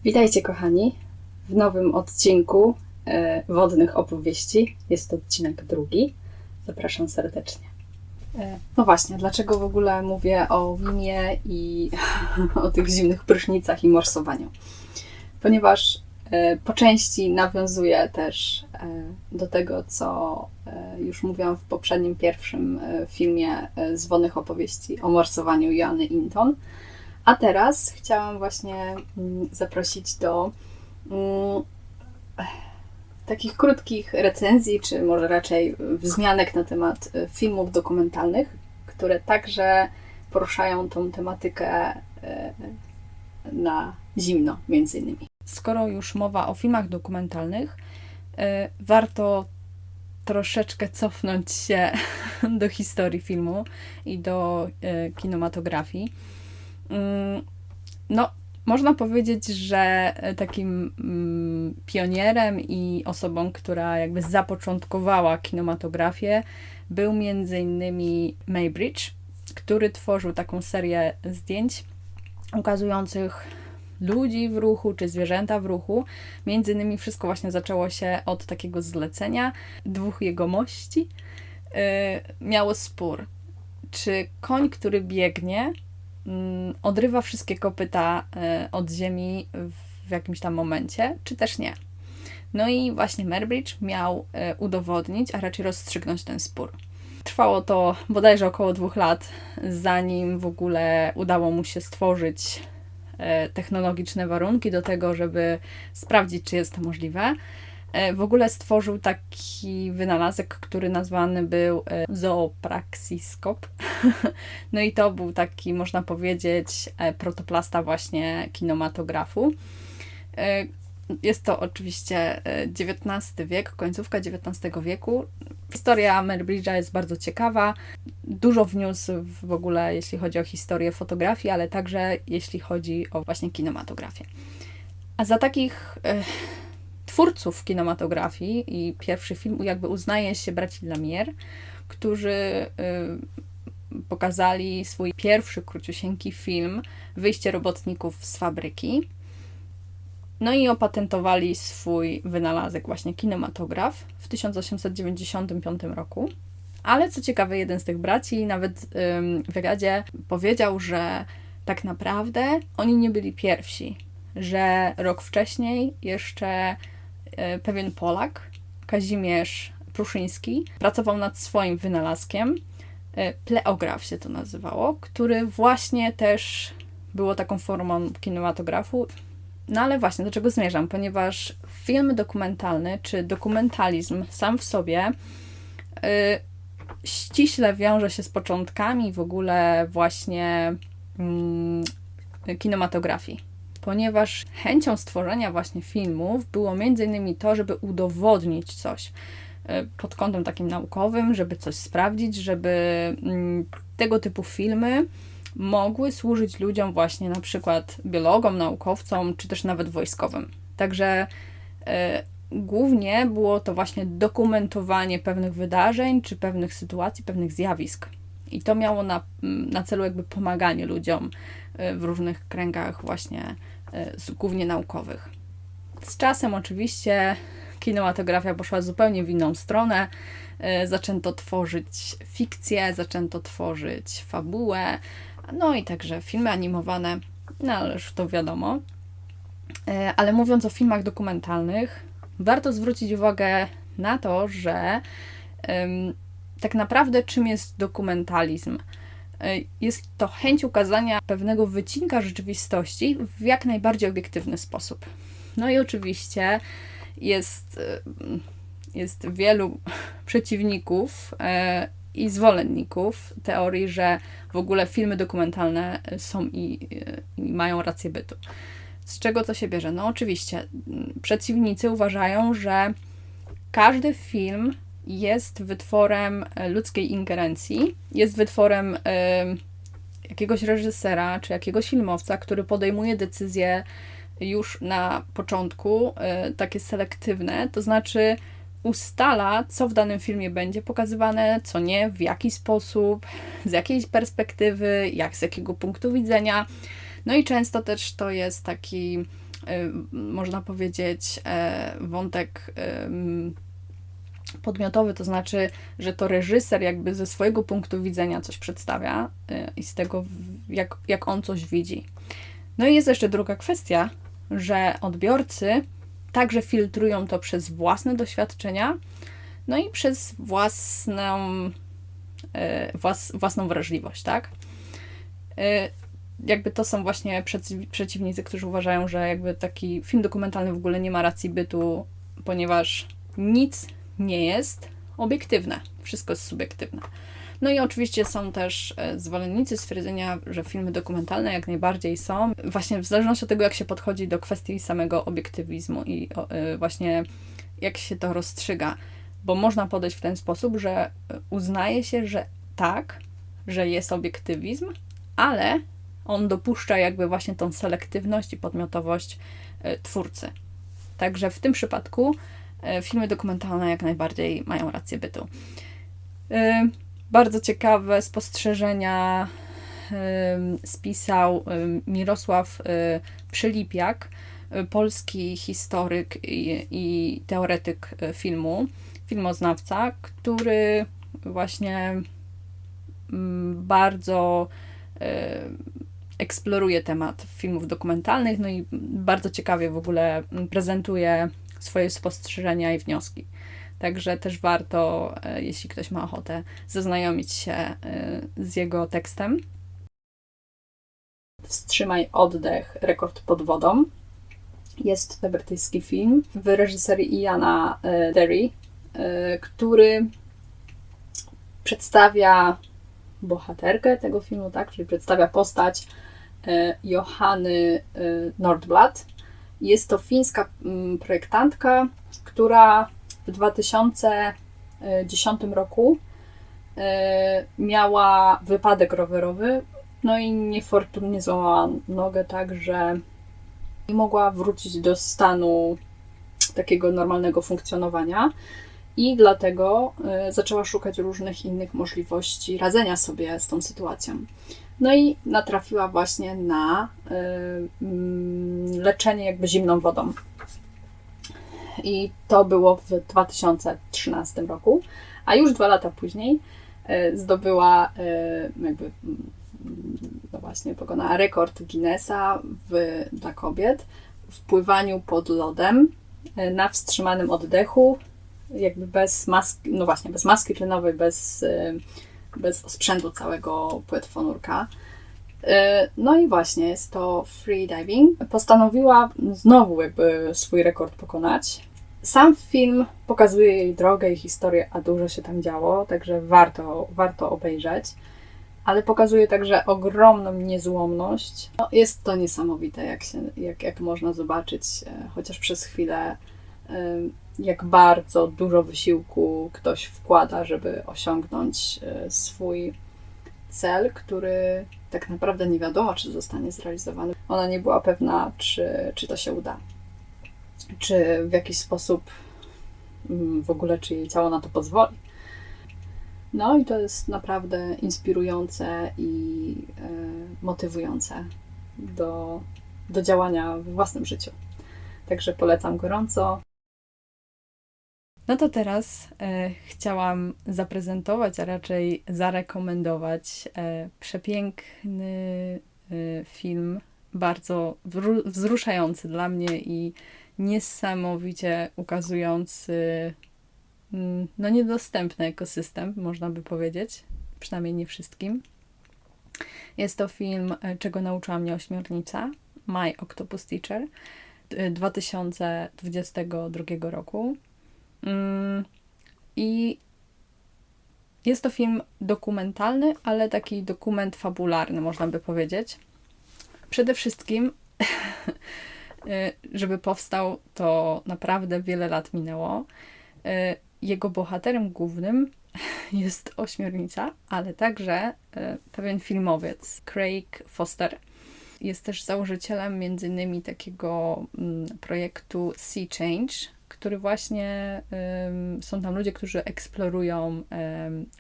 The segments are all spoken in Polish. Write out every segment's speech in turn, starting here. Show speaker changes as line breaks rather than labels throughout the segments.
Witajcie kochani w nowym odcinku Wodnych Opowieści. Jest to odcinek drugi. Zapraszam serdecznie. No właśnie, dlaczego w ogóle mówię o Wimie i o tych zimnych prysznicach i morsowaniu? Ponieważ po części nawiązuję też do tego, co już mówiłam w poprzednim, pierwszym filmie z Wodnych Opowieści o morsowaniu Joanny Inton. A teraz chciałam właśnie zaprosić do takich krótkich recenzji, czy może raczej wzmianek na temat filmów dokumentalnych, które także poruszają tą tematykę na zimno, między innymi. Skoro już mowa o filmach dokumentalnych, warto troszeczkę cofnąć się do historii filmu i do kinematografii. No, można powiedzieć, że takim pionierem i osobą, która jakby zapoczątkowała kinematografię, był między innymi Muybridge, który tworzył taką serię zdjęć ukazujących ludzi w ruchu, czy zwierzęta w ruchu. Między innymi wszystko właśnie zaczęło się od takiego zlecenia dwóch jegomości. Miało spór, czy koń, który biegnie, odrywa wszystkie kopyta od ziemi w jakimś tam momencie, czy też nie. No i właśnie Muybridge miał udowodnić, a raczej rozstrzygnąć ten spór. Trwało to bodajże około 2 lat, zanim w ogóle udało mu się stworzyć technologiczne warunki do tego, żeby sprawdzić, czy jest to możliwe. W ogóle stworzył taki wynalazek, który nazwany był zoopraxiskop. No i to był taki, można powiedzieć, protoplasta właśnie kinematografu. Jest to oczywiście XIX wiek, końcówka XIX wieku. Historia Muybridge'a jest bardzo ciekawa. Dużo wniósł w ogóle, jeśli chodzi o historię fotografii, ale także jeśli chodzi o właśnie kinematografię. A za takich twórców kinematografii i pierwszy film jakby uznaje się braci Lumière, którzy pokazali swój pierwszy króciusieńki film Wyjście robotników z fabryki. No i opatentowali swój wynalazek, właśnie kinematograf, w 1895 roku. Ale co ciekawe, jeden z tych braci nawet w wywiadzie powiedział, że tak naprawdę oni nie byli pierwsi, że rok wcześniej jeszcze pewien Polak, Kazimierz Pruszyński, pracował nad swoim wynalazkiem, pleograf się to nazywało, który właśnie też było taką formą kinematografu. No ale właśnie, do czego zmierzam? Ponieważ film dokumentalny, czy dokumentalizm sam w sobie ściśle wiąże się z początkami w ogóle właśnie kinematografii. Ponieważ chęcią stworzenia właśnie filmów było między innymi to, żeby udowodnić coś pod kątem takim naukowym, żeby coś sprawdzić, żeby tego typu filmy mogły służyć ludziom właśnie na przykład biologom, naukowcom, czy też nawet wojskowym. Także głównie było to właśnie dokumentowanie pewnych wydarzeń, czy pewnych sytuacji, pewnych zjawisk. I to miało na celu jakby pomaganie ludziom w różnych kręgach właśnie głównie naukowych. Z czasem oczywiście kinematografia poszła zupełnie w inną stronę. Zaczęto tworzyć fikcję, zaczęto tworzyć fabułę, no i także filmy animowane, no ale już to wiadomo. Ale mówiąc o filmach dokumentalnych, warto zwrócić uwagę na to, że tak naprawdę czym jest dokumentalizm? Jest to chęć ukazania pewnego wycinka rzeczywistości w jak najbardziej obiektywny sposób. No i oczywiście jest wielu przeciwników i zwolenników teorii, że w ogóle filmy dokumentalne są i mają rację bytu. Z czego to się bierze? No oczywiście przeciwnicy uważają, że każdy film jest wytworem ludzkiej ingerencji, jest wytworem jakiegoś reżysera czy jakiegoś filmowca, który podejmuje decyzje już na początku, takie selektywne, to znaczy ustala, co w danym filmie będzie pokazywane, co nie, w jaki sposób, z jakiej perspektywy, z jakiego punktu widzenia. No i często też to jest taki można powiedzieć, wątek podmiotowy, to znaczy, że to reżyser jakby ze swojego punktu widzenia coś przedstawia i z tego, jak on coś widzi. No i jest jeszcze druga kwestia, że odbiorcy także filtrują to przez własne doświadczenia, no i przez własną wrażliwość, tak? Jakby to są właśnie przeciwnicy, którzy uważają, że jakby taki film dokumentalny w ogóle nie ma racji bytu, ponieważ nic nie jest obiektywne. Wszystko jest subiektywne. No i oczywiście są też zwolennicy stwierdzenia, że filmy dokumentalne jak najbardziej są, właśnie w zależności od tego, jak się podchodzi do kwestii samego obiektywizmu i właśnie jak się to rozstrzyga. Bo można podejść w ten sposób, że uznaje się, że tak, że jest obiektywizm, ale on dopuszcza jakby właśnie tą selektywność i podmiotowość twórcy. Także w tym przypadku filmy dokumentalne jak najbardziej mają rację bytu. Bardzo ciekawe spostrzeżenia spisał Mirosław Przylipiak, polski historyk i teoretyk filmu, filmoznawca, który właśnie bardzo eksploruje temat filmów dokumentalnych, no i bardzo ciekawie w ogóle prezentuje swoje spostrzeżenia i wnioski. Także też warto, jeśli ktoś ma ochotę, zaznajomić się z jego tekstem. Wstrzymaj oddech, rekord pod wodą. Jest to brytyjski film w reżyserii Iana Derry, który przedstawia bohaterkę tego filmu, tak? Czyli przedstawia postać Johanny Nordblad. Jest to fińska projektantka, która w 2010 roku miała wypadek rowerowy, no i niefortunnie złamała nogę, tak że nie mogła wrócić do stanu takiego normalnego funkcjonowania i dlatego zaczęła szukać różnych innych możliwości radzenia sobie z tą sytuacją. No i natrafiła właśnie na leczenie jakby zimną wodą. I to było w 2013 roku, a już 2 lata później zdobyła jakby, no właśnie, pokonała rekord Guinnessa dla kobiet w pływaniu pod lodem na wstrzymanym oddechu, jakby bez maski, no właśnie, bez maski tlenowej, bez sprzętu całego płetwonurka. No i właśnie, jest to freediving. Postanowiła znowu jakby swój rekord pokonać. Sam film pokazuje jej drogę i historię, a dużo się tam działo, także warto obejrzeć. Ale pokazuje także ogromną niezłomność. No, jest to niesamowite, jak można zobaczyć, chociaż przez chwilę, jak bardzo dużo wysiłku ktoś wkłada, żeby osiągnąć swój cel, który tak naprawdę nie wiadomo, czy zostanie zrealizowany. Ona nie była pewna, czy to się uda. Czy w jakiś sposób w ogóle, czy jej ciało na to pozwoli. No i to jest naprawdę inspirujące i motywujące do działania w własnym życiu. Także polecam gorąco. No to teraz chciałam zaprezentować, a raczej zarekomendować przepiękny film, bardzo wzruszający dla mnie i niesamowicie ukazujący no niedostępny ekosystem, można by powiedzieć, przynajmniej nie wszystkim. Jest to film Czego nauczyła mnie ośmiornica, My Octopus Teacher, 2022 roku. I jest to film dokumentalny, ale taki dokument fabularny, można by powiedzieć. Przede wszystkim, żeby powstał, to naprawdę wiele lat minęło. Jego bohaterem głównym jest ośmiornica, ale także pewien filmowiec, Craig Foster. Jest też założycielem m.in. takiego projektu Sea Change, który właśnie, są tam ludzie, którzy eksplorują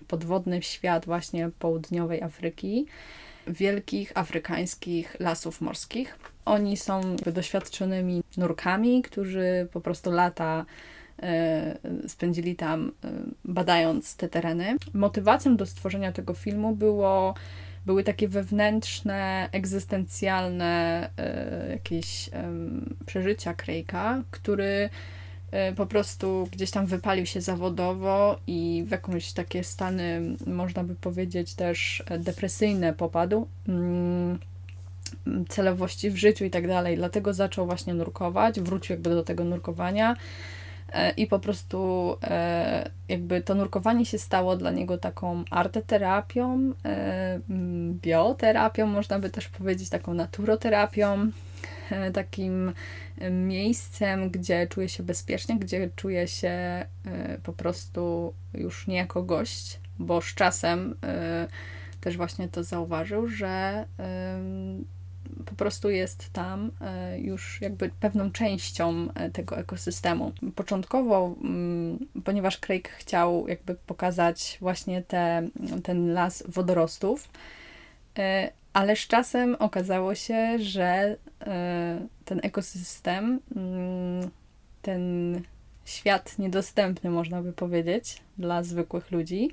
podwodny świat właśnie południowej Afryki wielkich afrykańskich lasów morskich. Oni są doświadczonymi nurkami, którzy po prostu lata spędzili tam badając te tereny. Motywacją do stworzenia tego filmu były takie wewnętrzne, egzystencjalne jakieś przeżycia Craig'a, który po prostu gdzieś tam wypalił się zawodowo i w jakieś takie stany, można by powiedzieć, też depresyjne popadł, celowości w życiu i tak dalej. Dlatego zaczął właśnie nurkować, wrócił jakby do tego nurkowania i po prostu jakby to nurkowanie się stało dla niego taką arteterapią, bioterapią, można by też powiedzieć, taką naturoterapią, takim miejscem, gdzie czuje się bezpiecznie, gdzie czuje się po prostu już nie jako gość, bo z czasem też właśnie to zauważył, że po prostu jest tam już jakby pewną częścią tego ekosystemu. Początkowo, ponieważ Craig chciał jakby pokazać właśnie ten las wodorostów, ale z czasem okazało się, że ten ekosystem, ten świat niedostępny, można by powiedzieć, dla zwykłych ludzi,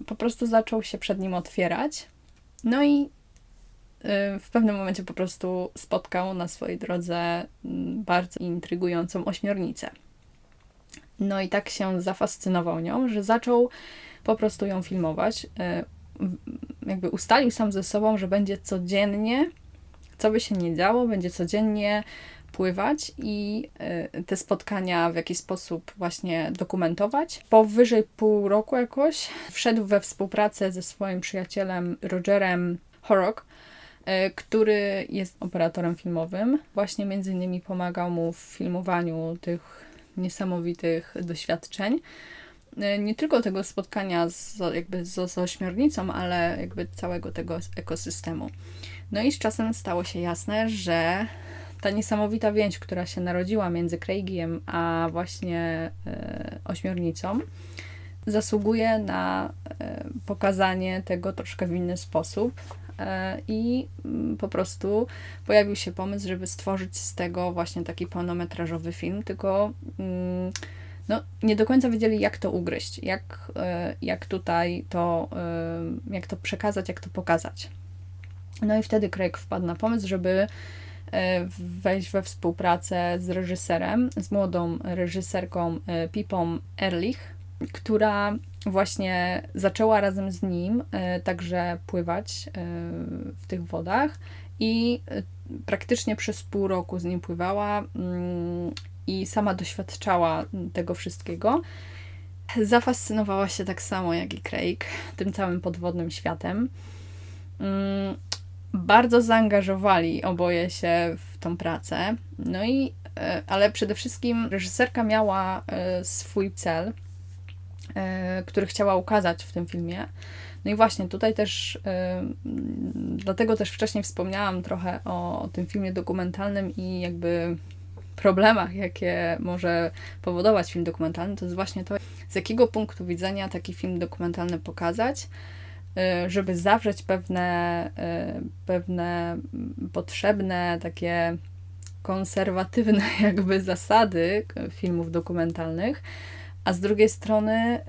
po prostu zaczął się przed nim otwierać. No i w pewnym momencie po prostu spotkał na swojej drodze bardzo intrygującą ośmiornicę. No i tak się zafascynował nią, że zaczął po prostu ją filmować. Jakby ustalił sam ze sobą, że będzie codziennie, co by się nie działo, będzie codziennie pływać i te spotkania w jakiś sposób właśnie dokumentować. Po wyżej pół roku jakoś wszedł we współpracę ze swoim przyjacielem Rogerem Horrock, który jest operatorem filmowym. Właśnie między innymi pomagał mu w filmowaniu tych niesamowitych doświadczeń. Nie tylko tego spotkania z ośmiornicą, ale jakby całego tego ekosystemu. No i z czasem stało się jasne, że ta niesamowita więź, która się narodziła między Craigiem a właśnie ośmiornicą, zasługuje na pokazanie tego troszkę w inny sposób. I po prostu pojawił się pomysł, żeby stworzyć z tego właśnie taki pełnometrażowy film, tylko no, nie do końca wiedzieli, jak to ugryźć, jak tutaj to, jak to przekazać, jak to pokazać. No i wtedy Craig wpadł na pomysł, żeby wejść we współpracę z reżyserem, z młodą reżyserką Pipą Ehrlich, która właśnie zaczęła razem z nim także pływać w tych wodach i praktycznie przez pół roku z nim pływała i sama doświadczała tego wszystkiego. Zafascynowała się tak samo jak i Craig tym całym podwodnym światem. Bardzo zaangażowali oboje się w tą pracę. No i, ale przede wszystkim reżyserka miała swój cel, który chciała ukazać w tym filmie. No i właśnie tutaj też, dlatego też wcześniej wspomniałam trochę o tym filmie dokumentalnym i jakby problemach, jakie może powodować film dokumentalny, to jest właśnie to, z jakiego punktu widzenia taki film dokumentalny pokazać, żeby zawrzeć pewne potrzebne, takie konserwatywne jakby zasady filmów dokumentalnych, a z drugiej strony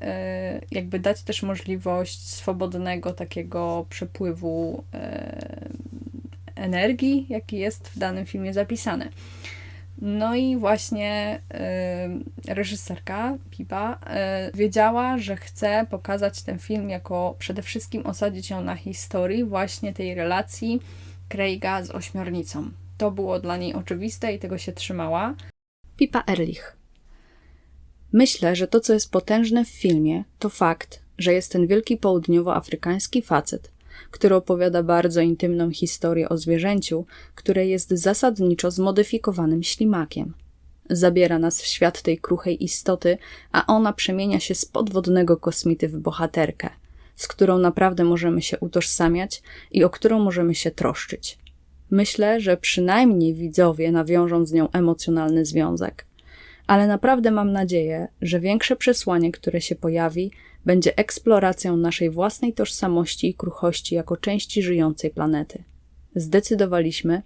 jakby dać też możliwość swobodnego takiego przepływu energii, jaki jest w danym filmie zapisany. No i właśnie reżyserka Pipa wiedziała, że chce pokazać ten film jako przede wszystkim osadzić ją na historii właśnie tej relacji Craiga z ośmiornicą. To było dla niej oczywiste i tego się trzymała.
Pipa Ehrlich. Myślę, że to, co jest potężne w filmie, to fakt, że jest ten wielki południowoafrykański facet, który opowiada bardzo intymną historię o zwierzęciu, które jest zasadniczo zmodyfikowanym ślimakiem. Zabiera nas w świat tej kruchej istoty, a ona przemienia się z podwodnego kosmity w bohaterkę, z którą naprawdę możemy się utożsamiać i o którą możemy się troszczyć. Myślę, że przynajmniej widzowie nawiążą z nią emocjonalny związek. Ale naprawdę mam nadzieję, że większe przesłanie, które się pojawi, będzie eksploracją naszej własnej tożsamości i kruchości jako części żyjącej planety. Zdecydowaliśmy,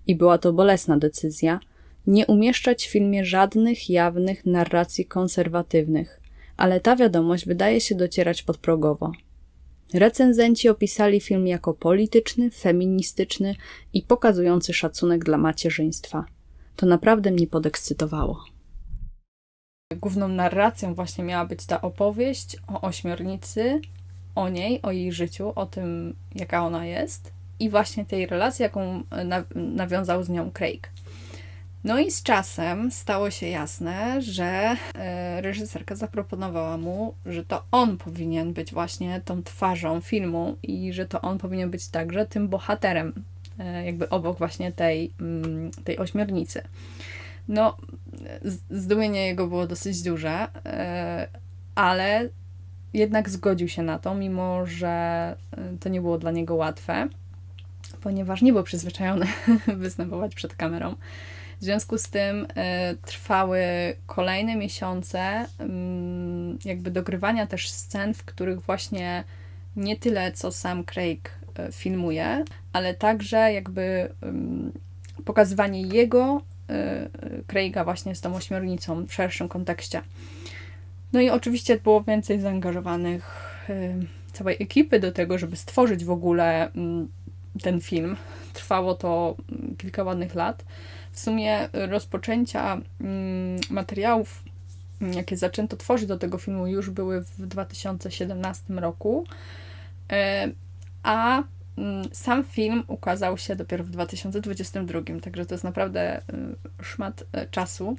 i była to bolesna decyzja, nie umieszczać w filmie żadnych jawnych narracji konserwatywnych, ale ta wiadomość wydaje się docierać podprogowo. Recenzenci opisali film jako polityczny, feministyczny i pokazujący szacunek dla macierzyństwa. To naprawdę mnie podekscytowało.
Główną narracją właśnie miała być ta opowieść o ośmiornicy, o niej, o jej życiu, o tym, jaka ona jest i właśnie tej relacji, jaką nawiązał z nią Craig. No i z czasem stało się jasne, że reżyserka zaproponowała mu, że to on powinien być właśnie tą twarzą filmu i że to on powinien być także tym bohaterem, jakby obok właśnie tej ośmiornicy. No, zdumienie jego było dosyć duże, ale jednak zgodził się na to, mimo że to nie było dla niego łatwe, ponieważ nie był przyzwyczajony występować przed kamerą. W związku z tym trwały kolejne miesiące jakby dogrywania też scen, w których właśnie nie tyle, co sam Craig filmuje, ale także jakby pokazywanie jego, Craiga właśnie z tą ośmiornicą w szerszym kontekście. No i oczywiście było więcej zaangażowanych całej ekipy do tego, żeby stworzyć w ogóle ten film. Trwało to kilka ładnych lat. W sumie rozpoczęcia materiałów, jakie zaczęto tworzyć do tego filmu, już były w 2017 roku, a sam film ukazał się dopiero w 2022, także to jest naprawdę szmat czasu.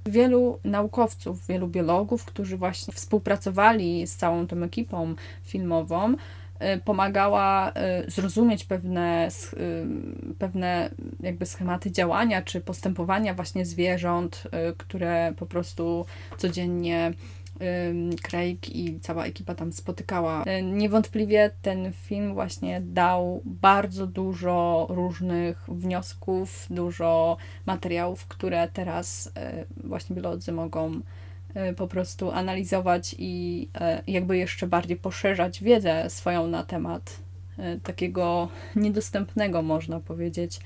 Wielu naukowców, wielu biologów, którzy właśnie współpracowali z całą tą ekipą filmową, pomagała zrozumieć pewne jakby schematy działania czy postępowania właśnie zwierząt, które po prostu codziennie Craig i cała ekipa tam spotykała. Niewątpliwie ten film właśnie dał bardzo dużo różnych wniosków, dużo materiałów, które teraz właśnie biolodzy mogą po prostu analizować i jakby jeszcze bardziej poszerzać wiedzę swoją na temat takiego niedostępnego, można powiedzieć,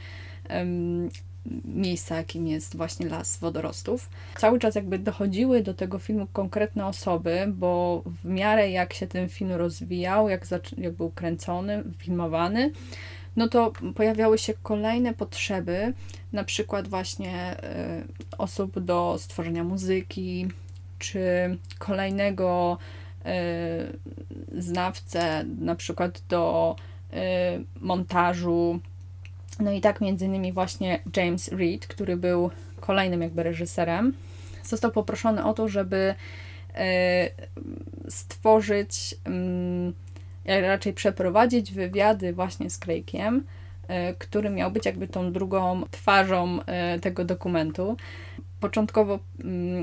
miejsca, jakim jest właśnie las wodorostów. Cały czas jakby dochodziły do tego filmu konkretne osoby, bo w miarę jak się ten film rozwijał, jak był kręcony, filmowany, no to pojawiały się kolejne potrzeby, na przykład właśnie osób do stworzenia muzyki, czy kolejnego znawcę, na przykład do montażu. No i tak między innymi właśnie James Reed, który był kolejnym jakby reżyserem, został poproszony o to, żeby stworzyć, raczej przeprowadzić wywiady właśnie z Craigiem, który miał być jakby tą drugą twarzą tego dokumentu. Początkowo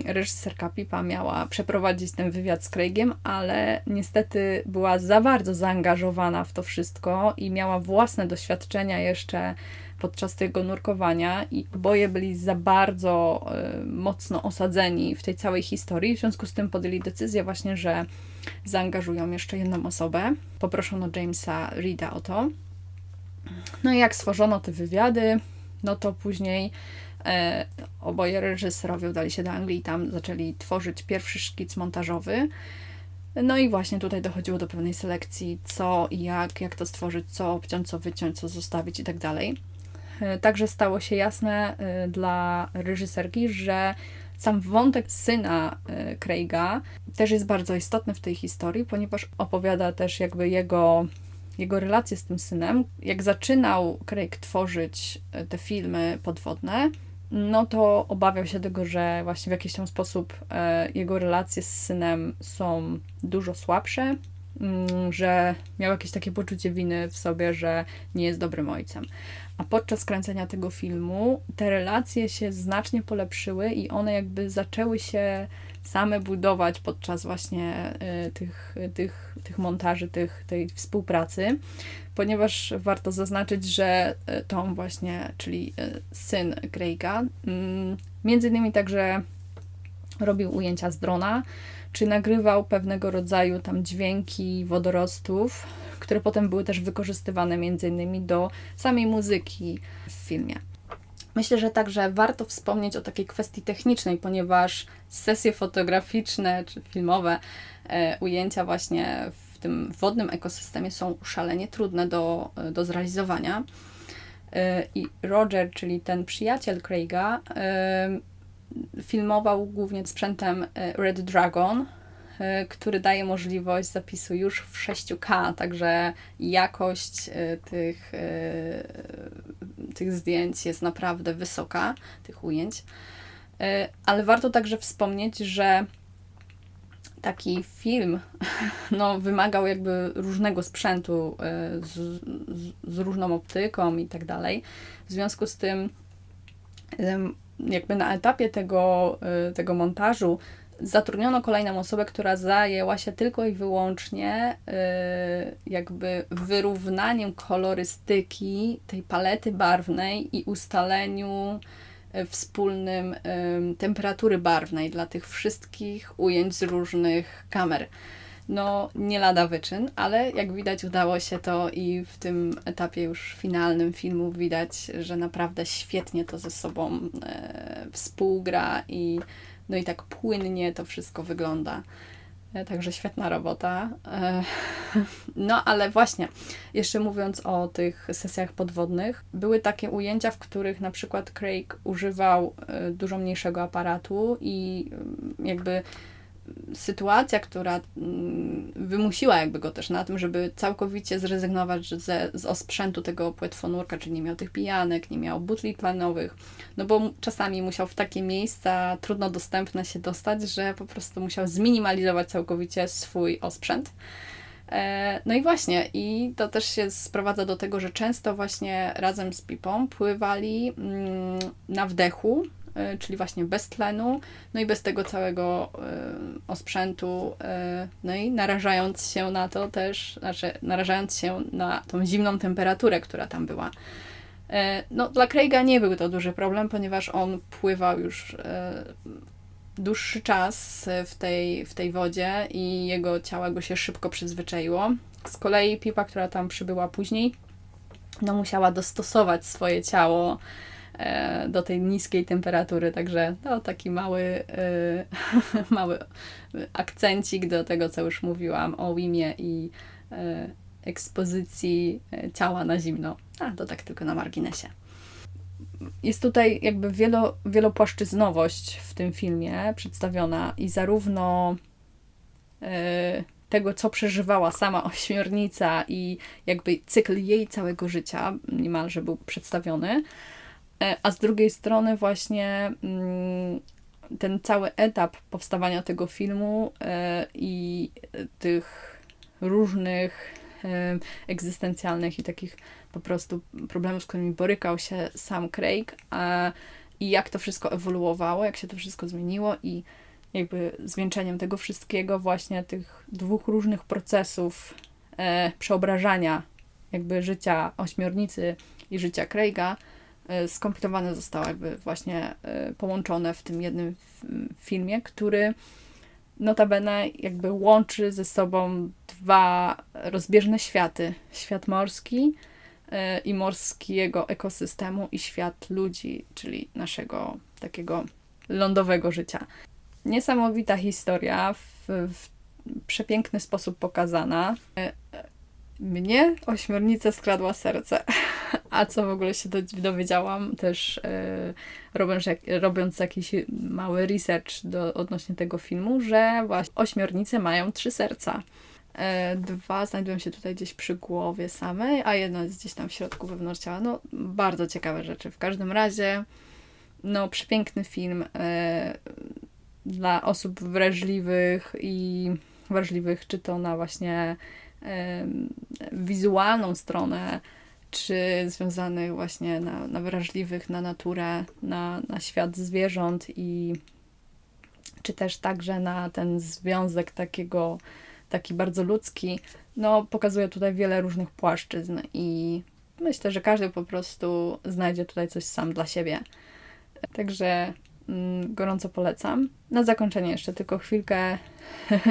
reżyserka Pipa miała przeprowadzić ten wywiad z Craigiem, ale niestety była za bardzo zaangażowana w to wszystko i miała własne doświadczenia jeszcze podczas tego nurkowania i oboje byli za bardzo mocno osadzeni w tej całej historii. W związku z tym podjęli decyzję właśnie, że zaangażują jeszcze jedną osobę. Poproszono Jamesa Reeda o to. No i jak stworzono te wywiady, no to później oboje reżyserowie udali się do Anglii i tam zaczęli tworzyć pierwszy szkic montażowy. No i właśnie tutaj dochodziło do pewnej selekcji, co i jak to stworzyć, co obciąć, co wyciąć, co zostawić i tak dalej. Także stało się jasne dla reżyserki, że sam wątek syna Craiga też jest bardzo istotny w tej historii, ponieważ opowiada też jakby jego relacje z tym synem. Jak zaczynał Craig tworzyć te filmy podwodne, no to obawiał się tego, że właśnie w jakiś tam sposób jego relacje z synem są dużo słabsze, że miał jakieś takie poczucie winy w sobie, że nie jest dobrym ojcem. A podczas kręcenia tego filmu te relacje się znacznie polepszyły i one jakby zaczęły się same budować podczas właśnie tych montaży, tej współpracy, ponieważ warto zaznaczyć, że Tom właśnie, czyli syn Craiga, między innymi także robił ujęcia z drona, czy nagrywał pewnego rodzaju tam dźwięki wodorostów, które potem były też wykorzystywane między innymi do samej muzyki w filmie. Myślę, że także warto wspomnieć o takiej kwestii technicznej, ponieważ sesje fotograficzne czy filmowe, ujęcia właśnie w tym wodnym ekosystemie są szalenie trudne do zrealizowania. I Roger, czyli ten przyjaciel Craiga, filmował głównie sprzętem Red Dragon, który daje możliwość zapisu już w 6K, także jakość tych zdjęć jest naprawdę wysoka, tych ujęć. Ale warto także wspomnieć, że taki film wymagał jakby różnego sprzętu z różną optyką i tak dalej. W związku z tym jakby na etapie tego montażu zatrudniono kolejną osobę, która zajęła się tylko i wyłącznie jakby wyrównaniem kolorystyki tej palety barwnej i ustaleniu wspólnym temperatury barwnej dla tych wszystkich ujęć z różnych kamer. Nie lada wyczyn, ale jak widać udało się to i w tym etapie już finalnym filmu widać, że naprawdę świetnie to ze sobą współgra i tak płynnie to wszystko wygląda. Także świetna robota. Ale właśnie, jeszcze mówiąc o tych sesjach podwodnych, były takie ujęcia, w których na przykład Craig używał dużo mniejszego aparatu i jakby sytuacja, która wymusiła jakby go też na tym, żeby całkowicie zrezygnować z osprzętu tego płetwonurka, czyli nie miał tych pijanek, nie miał butli tlenowych, bo czasami musiał w takie miejsca trudno dostępne się dostać, że po prostu musiał zminimalizować całkowicie swój osprzęt. I właśnie, i to też się sprowadza do tego, że często właśnie razem z Pipą pływali na wdechu, czyli właśnie bez tlenu, i bez tego całego osprzętu, i narażając się na to też, narażając się na tą zimną temperaturę, która tam była. Dla Craiga nie był to duży problem, ponieważ on pływał już dłuższy czas w tej wodzie i jego ciało się szybko przyzwyczaiło. Z kolei Pipa, która tam przybyła później, musiała dostosować swoje ciało do tej niskiej temperatury, także taki mały akcencik do tego, co już mówiłam o Wimie i ekspozycji ciała na zimno. To tak tylko na marginesie. Jest tutaj jakby wielopłaszczyznowość w tym filmie przedstawiona i zarówno tego, co przeżywała sama ośmiornica i jakby cykl jej całego życia niemalże był przedstawiony, a z drugiej strony właśnie ten cały etap powstawania tego filmu i tych różnych egzystencjalnych i takich po prostu problemów, z którymi borykał się sam Craig, i jak to wszystko ewoluowało, jak się to wszystko zmieniło i jakby zwieńczeniem tego wszystkiego właśnie tych dwóch różnych procesów przeobrażania jakby życia ośmiornicy i życia Craiga skompletowane zostało jakby właśnie połączone w tym jednym filmie, który notabene jakby łączy ze sobą dwa rozbieżne światy. Świat morski i morskiego ekosystemu i świat ludzi, czyli naszego takiego lądowego życia. Niesamowita historia, w przepiękny sposób pokazana. Mnie ośmiornica skradła serce. A co w ogóle się dowiedziałam też robiąc jakiś mały research odnośnie tego filmu, że właśnie ośmiornice mają 3 serca. 2 znajdują się tutaj gdzieś przy głowie samej, a jedno jest gdzieś tam w środku wewnątrz ciała. Bardzo ciekawe rzeczy. W każdym razie przepiękny film dla osób wrażliwych czy to na właśnie wizualną stronę, czy związanych właśnie na wrażliwych, na naturę, na świat zwierząt czy też także na ten związek taki bardzo ludzki, pokazuje tutaj wiele różnych płaszczyzn i myślę, że każdy po prostu znajdzie tutaj coś sam dla siebie. Także gorąco polecam. Na zakończenie jeszcze tylko chwilkę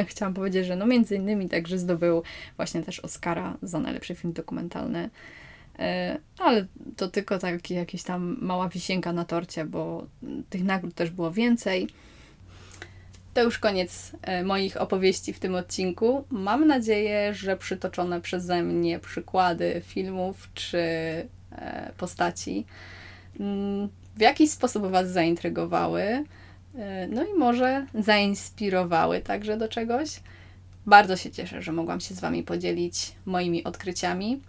chciałam powiedzieć, że no między innymi także zdobył właśnie też Oscara za najlepszy film dokumentalny. Ale to tylko taki jakiś tam mała wisienka na torcie, bo tych nagród też było więcej. To już koniec moich opowieści w tym odcinku. Mam nadzieję, że przytoczone przeze mnie przykłady filmów czy postaci w jakiś sposób Was zaintrygowały, no i może zainspirowały także do czegoś. Bardzo się cieszę, że mogłam się z Wami podzielić moimi odkryciami.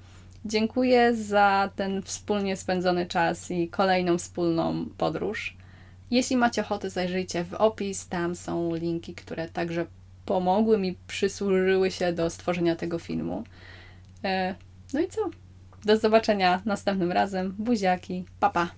Dziękuję za ten wspólnie spędzony czas i kolejną wspólną podróż. Jeśli macie ochotę, zajrzyjcie w opis, tam są linki, które także pomogły mi, przysłużyły się do stworzenia tego filmu. No i co? Do zobaczenia następnym razem. Buziaki, pa pa!